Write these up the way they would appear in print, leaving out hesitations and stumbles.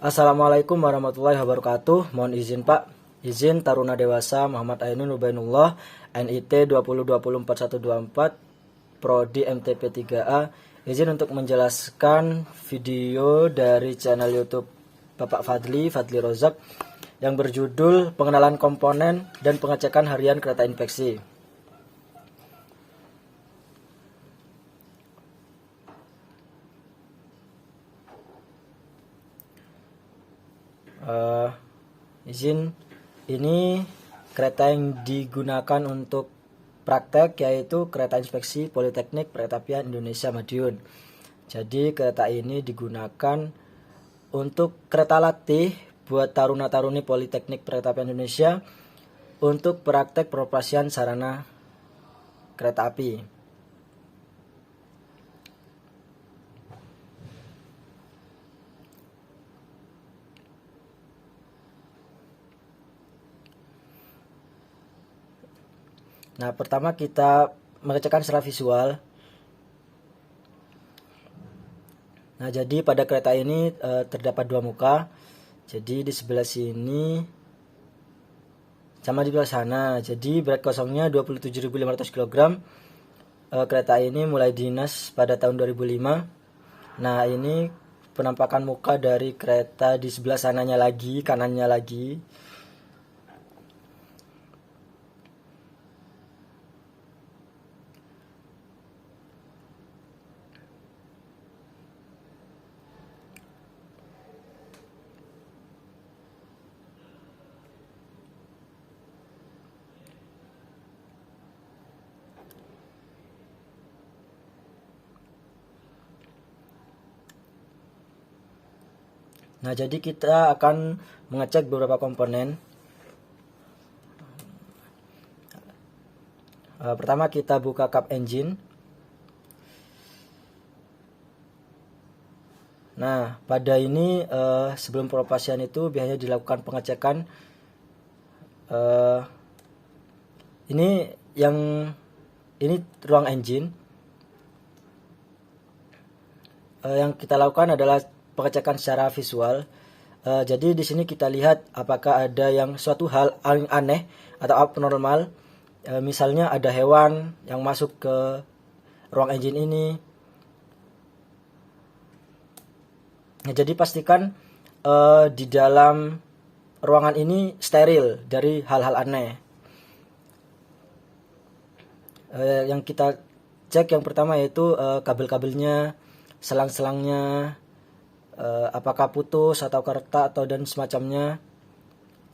Assalamualaikum warahmatullahi wabarakatuh. Mohon izin Pak. Izin Taruna Dewasa Muhammad Ainun Rubainullah, NIT 20204124, Prodi MTP 3A. Izin untuk menjelaskan video dari channel YouTube Bapak Fadli Rozak yang berjudul Pengenalan Komponen dan Pengecekan Harian Kereta Infeksi. Izin ini kereta yang digunakan untuk praktek, yaitu kereta inspeksi Politeknik Perketapian Indonesia Madiun. Jadi kereta ini digunakan untuk kereta latih buat taruna-taruni Politeknik Perketapian Indonesia untuk praktek peroperasian sarana kereta api. Nah, pertama kita mengecekkan secara visual. Nah, jadi pada kereta ini terdapat dua muka. Jadi di sebelah sini sama di sebelah sana. Jadi berat kosongnya 27.500 kg. Kereta ini mulai dinas pada tahun 2005. Nah, ini penampakan muka dari kereta di sebelah sananya lagi, kanannya lagi. Nah, jadi kita akan mengecek beberapa komponen. Pertama kita buka kap engine. Nah, pada ini sebelum peroperasian itu biasanya dilakukan pengecekan. Ini ruang engine. Yang kita lakukan adalah pengecekan secara visual. Jadi di sini kita lihat apakah ada yang suatu hal aneh atau abnormal. Misalnya ada hewan yang masuk ke ruang engine ini. Nah, jadi pastikan di dalam ruangan ini steril dari hal-hal aneh. Yang kita cek yang pertama yaitu kabel-kabelnya, selang-selangnya, apakah putus atau retak atau dan semacamnya.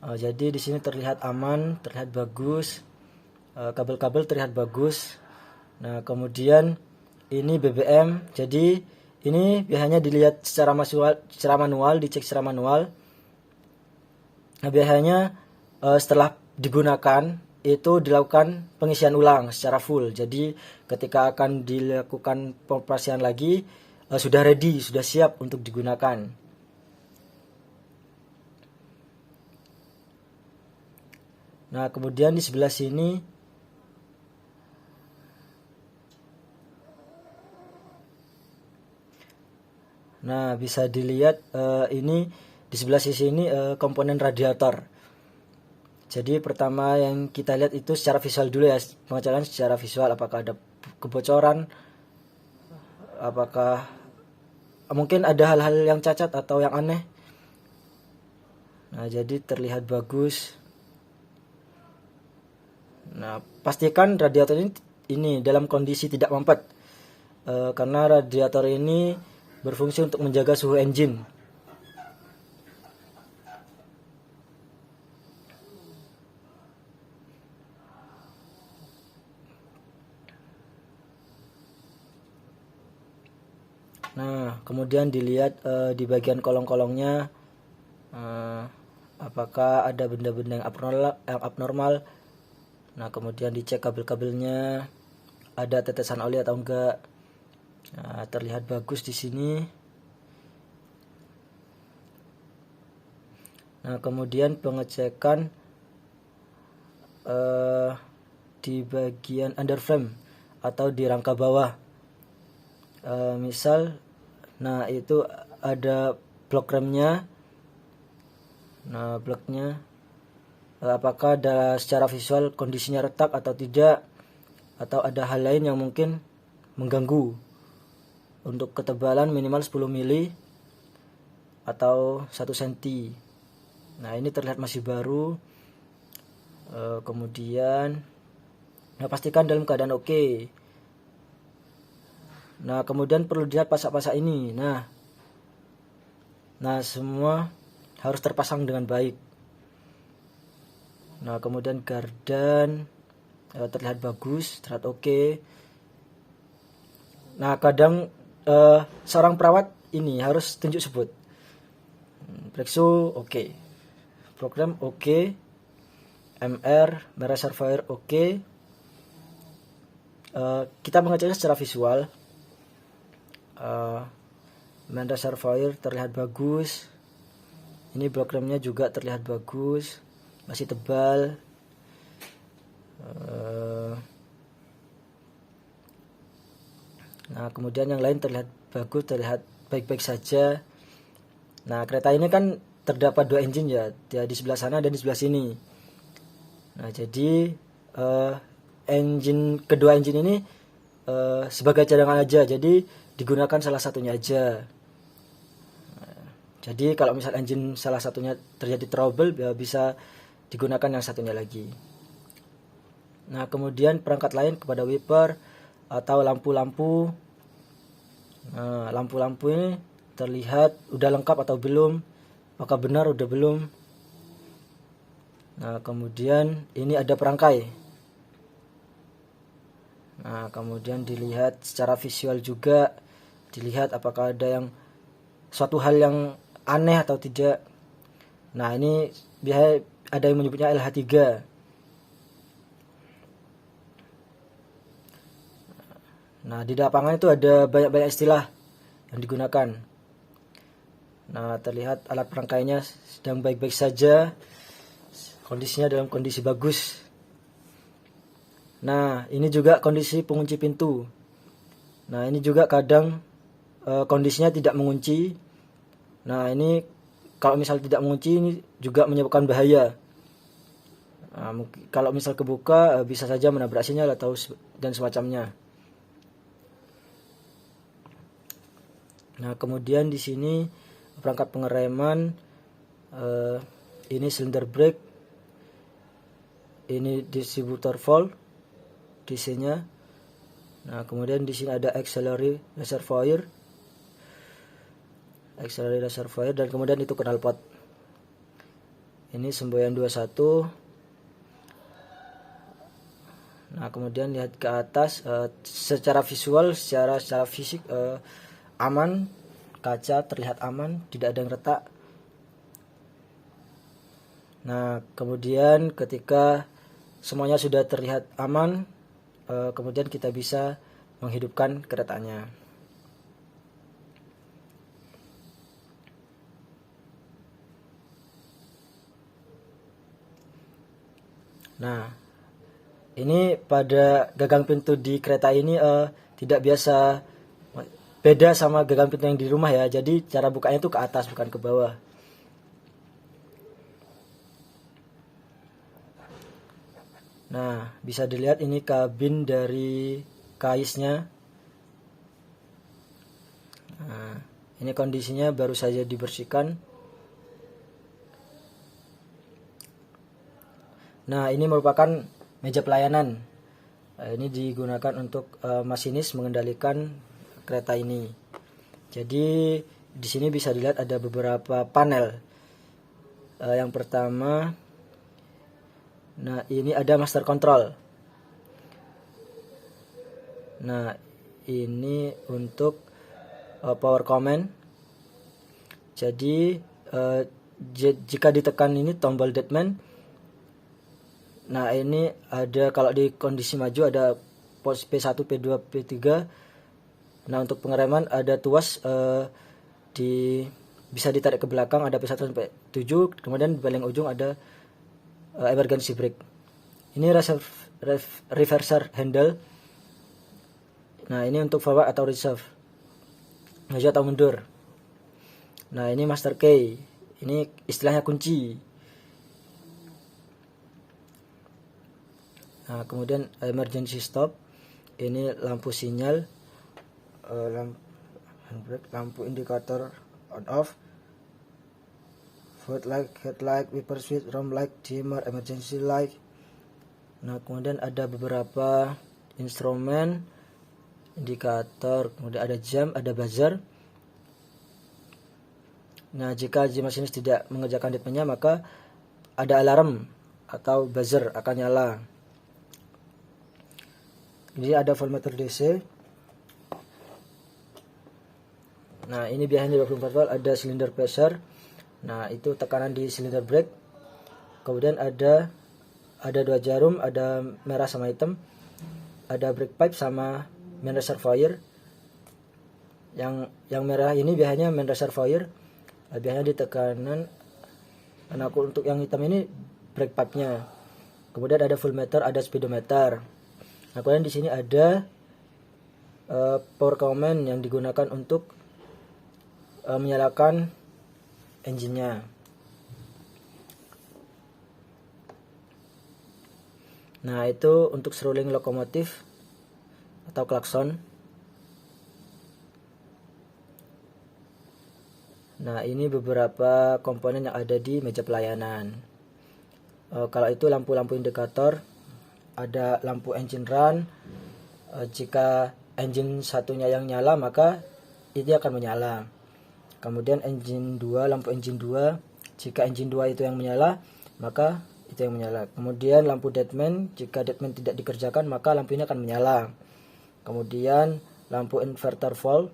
Jadi di sini terlihat aman, terlihat bagus, kabel-kabel terlihat bagus. Nah, kemudian ini BBM. Jadi ini biasanya dilihat secara manual, dicek secara manual. Nah, biasanya setelah digunakan itu dilakukan pengisian ulang secara full. Jadi ketika akan dilakukan pengoperasian lagi sudah ready, sudah siap untuk digunakan. Nah, kemudian di sebelah sini bisa dilihat ini di sebelah sisi ini komponen radiator. Jadi pertama yang kita lihat itu secara visual dulu ya, pengecekan secara visual apakah ada kebocoran, apakah mungkin ada hal-hal yang cacat atau yang aneh. Nah, jadi terlihat bagus. Nah, pastikan radiator ini dalam kondisi tidak mampet, karena radiator ini berfungsi untuk menjaga suhu engine. Nah, kemudian dilihat di bagian kolong-kolongnya apakah ada benda-benda yang abnormal. Nah, kemudian dicek kabel-kabelnya ada tetesan oli atau enggak. Nah, terlihat bagus di sini. Nah, kemudian pengecekan di bagian underframe atau di rangka bawah. Misal, nah itu ada blok remnya Nah, bloknya apakah ada secara visual kondisinya retak atau tidak, atau ada hal lain yang mungkin mengganggu. Untuk ketebalan minimal 10 mili atau 1 cm. Nah, ini terlihat masih baru. Kemudian pastikan dalam keadaan oke. Nah, kemudian perlu dilihat pasak-pasak ini. Nah, semua harus terpasang dengan baik. Nah, kemudian gardan terlihat bagus, terlihat oke. Nah, kadang seorang perawat ini harus tunjuk sebut. Brake shoe oke. Program oke. MR, reservoir oke. Kita mengeceknya secara visual. Main reservoir terlihat bagus. Ini programnya juga terlihat bagus, masih tebal. Nah, kemudian yang lain terlihat bagus, terlihat baik-baik saja. Nah, kereta ini kan terdapat 2 engine ya, di sebelah sana dan di sebelah sini. Nah, jadi kedua engine ini sebagai cadangan aja, jadi digunakan salah satunya aja. Jadi kalau misal engine salah satunya terjadi trouble, ya bisa digunakan yang satunya lagi. Nah, kemudian perangkat lain kepada wiper atau lampu-lampu. Nah, lampu-lampu ini terlihat udah lengkap atau belum, apakah benar udah belum. Nah, kemudian ini ada perangkai. Nah, kemudian dilihat secara visual juga, dilihat apakah ada suatu hal yang aneh atau tidak. Nah, ini biasanya ada yang menyebutnya LH3. Nah, di lapangan itu ada banyak-banyak istilah yang digunakan. Nah, terlihat alat perangkainya sedang baik-baik saja, kondisinya dalam kondisi bagus. Nah, ini juga kondisi pengunci pintu. Nah, ini juga kadang kondisinya tidak mengunci. Nah, ini kalau misal tidak mengunci ini juga menyebabkan bahaya. Nah, kalau misal kebuka bisa saja menabrak sinyal atau dan semacamnya. Nah, kemudian di sini perangkat pengereman, ini silinder brake, ini distributor valve DC-nya. Nah, kemudian di sini ada auxiliary reservoir, dan kemudian itu knalpot. Ini semboyan 21. Nah, kemudian lihat ke atas, secara visual, secara fisik aman, kaca terlihat aman, tidak ada yang retak. Nah, kemudian ketika semuanya sudah terlihat aman, kemudian kita bisa menghidupkan keretanya. Nah, ini pada gagang pintu di kereta ini tidak biasa, beda sama gagang pintu yang di rumah ya. Jadi cara bukanya itu ke atas bukan ke bawah. Nah, bisa dilihat ini kabin dari kaisnya. Nah, ini kondisinya baru saja dibersihkan. Nah, ini merupakan meja pelayanan. Ini digunakan untuk masinis mengendalikan kereta ini. Jadi di sini bisa dilihat ada beberapa panel. Yang pertama, nah ini ada master control. Nah, ini untuk power command. Jadi jika ditekan ini tombol deadman. Nah, ini ada kalau di kondisi maju ada pos P1, P2, P3. Nah, untuk pengereman ada tuas bisa ditarik ke belakang, ada P1 sampai 7. Kemudian di paling ujung ada emergency brake. Ini reverser handle. Nah, ini untuk forward atau reserve, maju atau mundur. Nah, ini master key. Ini istilahnya kunci. Nah, kemudian emergency stop, ini lampu sinyal, lampu indikator on off, footlight, headlight, wiper switch, room light, dimmer, emergency light. Nah, kemudian ada beberapa instrumen, indikator, kemudian ada jam, ada buzzer. Nah, jika jam masinis tidak mengerjakan ritmenya, maka ada alarm atau buzzer akan nyala. Jadi ada voltmeter DC. Nah, ini biasanya 24 volt, ada silinder pressure. Nah, itu tekanan di silinder brake. Kemudian ada 2 jarum, ada merah sama hitam. Ada brake pipe sama main reservoir. Yang merah ini biasanya main reservoir. Biasanya di tekanan. Nah, untuk yang hitam ini brake pipe-nya. Kemudian ada voltmeter, ada speedometer. Nah, kemudian di sini ada power command yang digunakan untuk menyalakan engine-nya. Nah, itu untuk seruling lokomotif atau klakson. Nah, ini beberapa komponen yang ada di meja pelayanan. Kalau itu lampu-lampu indikator, ada lampu engine run. Jika engine satunya yang nyala, maka itu akan menyala. Kemudian engine 2, lampu engine 2, jika engine 2 itu yang menyala, maka itu yang menyala. Kemudian lampu deadman, jika deadman tidak dikerjakan, maka lampu ini akan menyala. Kemudian lampu inverter fault,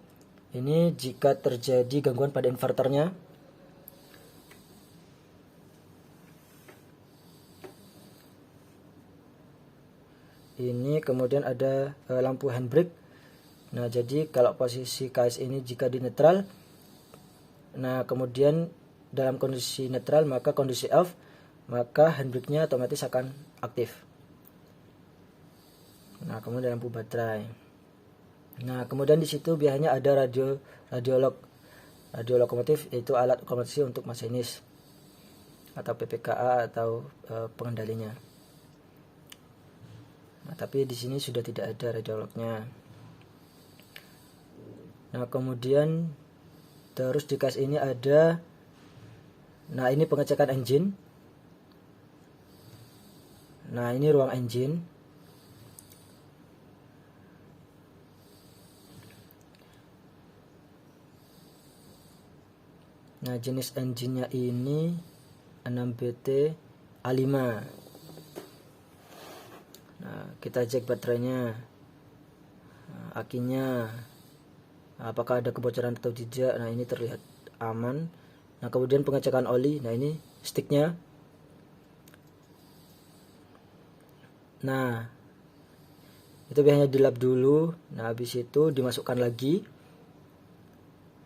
ini jika terjadi gangguan pada inverternya. Ini kemudian ada lampu handbrake. Nah, jadi kalau posisi KS ini jika di netral, nah kemudian dalam kondisi netral maka kondisi off, maka handbrake-nya otomatis akan aktif. Nah, kemudian lampu baterai. Nah, kemudian di situ biasanya ada radio lokomotif, yaitu alat komunikasi untuk masinis atau PPKA atau pengendalinya. Nah, tapi di sini sudah tidak ada radio lognya. Nah, kemudian terus di kas ini ada, nah ini pengecekan engine. Nah, ini ruang engine. Nah, jenis engine-nya ini 6BT A5. Nah, kita cek baterainya, akinya, apakah ada kebocoran atau tidak. Nah, ini terlihat aman. Nah, kemudian pengecekan oli. Nah, ini sticknya. Nah, itu biasanya dilap dulu. Nah, habis itu dimasukkan lagi.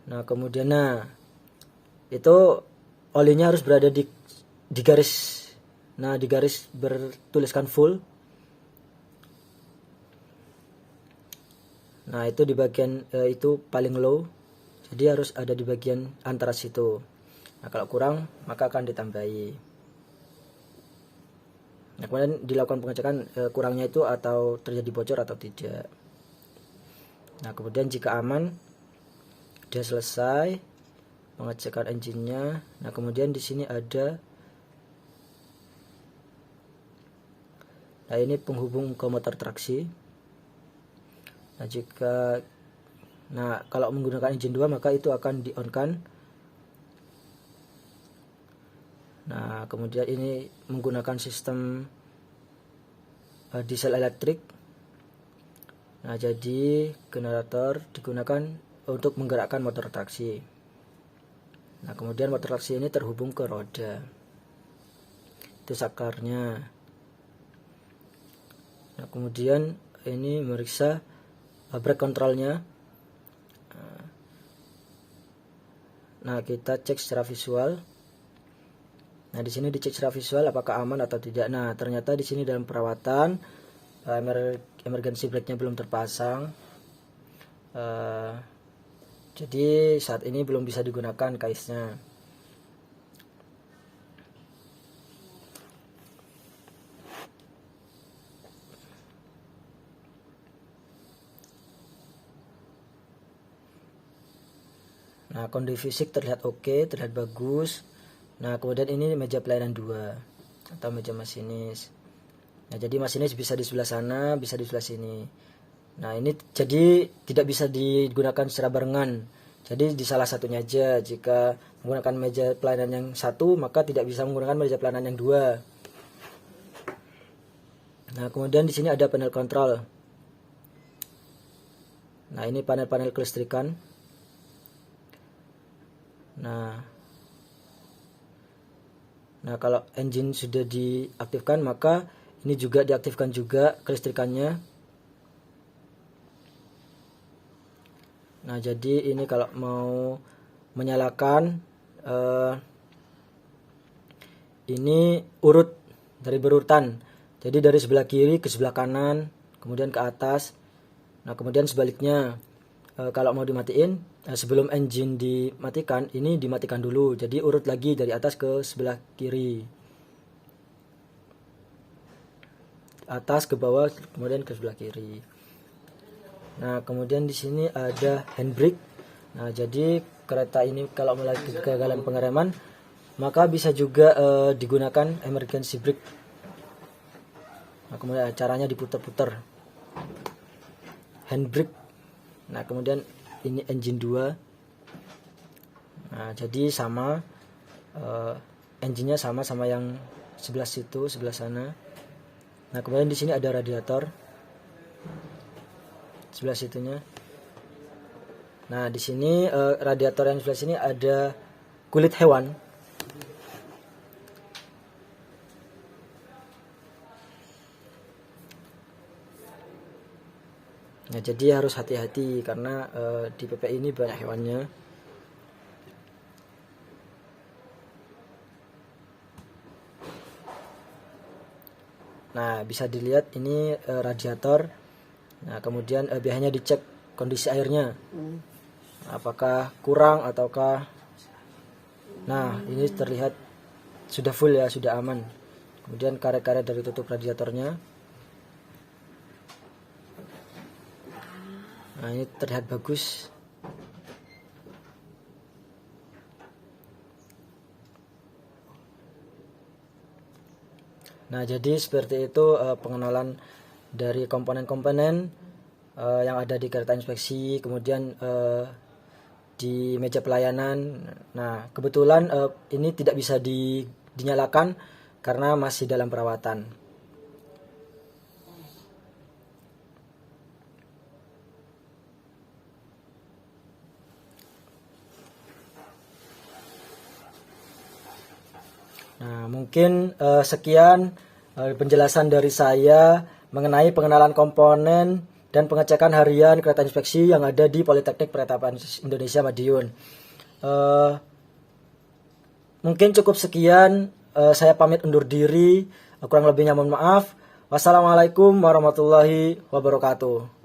Nah, kemudian itu olinya harus berada di garis. Nah, di garis bertuliskan full. Nah, itu di bagian itu paling low. Jadi harus ada di bagian antara situ. Nah, kalau kurang maka akan ditambahi. Nah, kemudian dilakukan pengecekan kurangnya itu atau terjadi bocor atau tidak. Nah, kemudian jika aman, sudah selesai pengecekan engine-nya. Nah, kemudian di sini ada, nah ini penghubung ke motor traksi. Nah, kalau menggunakan engine 2 maka itu akan di-on-kan. Nah, kemudian ini menggunakan sistem diesel elektrik. Nah, jadi generator digunakan untuk menggerakkan motor traksi. Nah, kemudian motor traksi ini terhubung ke roda. Itu sakarnya. Nah, kemudian ini meriksa brake controlnya. Nah, kita cek secara visual. Nah, di sini dicek secara visual apakah aman atau tidak. Nah, ternyata di sini dalam perawatan emergency brake-nya belum terpasang. Jadi saat ini belum bisa digunakan kaisnya. Nah, kondisi fisik terlihat oke, terlihat bagus. Nah, kemudian ini meja pelayanan 2 atau meja masinis. Nah, jadi masinis bisa di sebelah sana, bisa di sebelah sini. Nah, ini jadi tidak bisa digunakan secara barengan. Jadi di salah satunya aja. Jika menggunakan meja pelayanan yang satu, maka tidak bisa menggunakan meja pelayanan yang 2. Nah, kemudian di sini ada panel kontrol. Nah, ini panel-panel kelistrikan. Nah, kalau engine sudah diaktifkan, maka ini juga diaktifkan juga kelistrikannya. Nah, jadi ini kalau mau menyalakan, ini urut dari berurutan. Jadi dari sebelah kiri ke sebelah kanan, kemudian ke atas. Nah, kemudian sebaliknya, kalau mau dimatiin, sebelum engine dimatikan, ini dimatikan dulu. Jadi urut lagi dari atas ke sebelah kiri, atas ke bawah, kemudian ke sebelah kiri. Nah, kemudian di sini ada handbrake. Nah, jadi kereta ini kalau melaju kegagalan pengereman, maka bisa juga digunakan emergency brake. Nah, kemudian caranya diputar-putar. Handbrake. Nah, kemudian ini engine 2. Nah, jadi sama, engine-nya sama yang sebelah situ, sebelah sana. Nah, kemudian di sini ada radiator sebelah situnya. Nah, di sini radiator yang sebelah sini ada kulit hewan. Nah, jadi harus hati-hati karena di PPI ini banyak hewannya. Nah, bisa dilihat ini radiator. Nah, kemudian biasanya dicek kondisi airnya, apakah kurang ataukah. Nah, ini terlihat sudah full ya, sudah aman. Kemudian karet-karet dari tutup radiatornya. Nah, ini terlihat bagus. Nah, jadi seperti itu pengenalan dari komponen-komponen yang ada di kereta inspeksi, kemudian di meja pelayanan. Nah, kebetulan ini tidak bisa dinyalakan karena masih dalam perawatan. Nah, mungkin sekian penjelasan dari saya mengenai pengenalan komponen dan pengecekan harian kereta inspeksi yang ada di Politeknik Peretapan Indonesia Madiun. Mungkin cukup sekian, saya pamit undur diri, kurang lebihnya mohon maaf. Wassalamualaikum warahmatullahi wabarakatuh.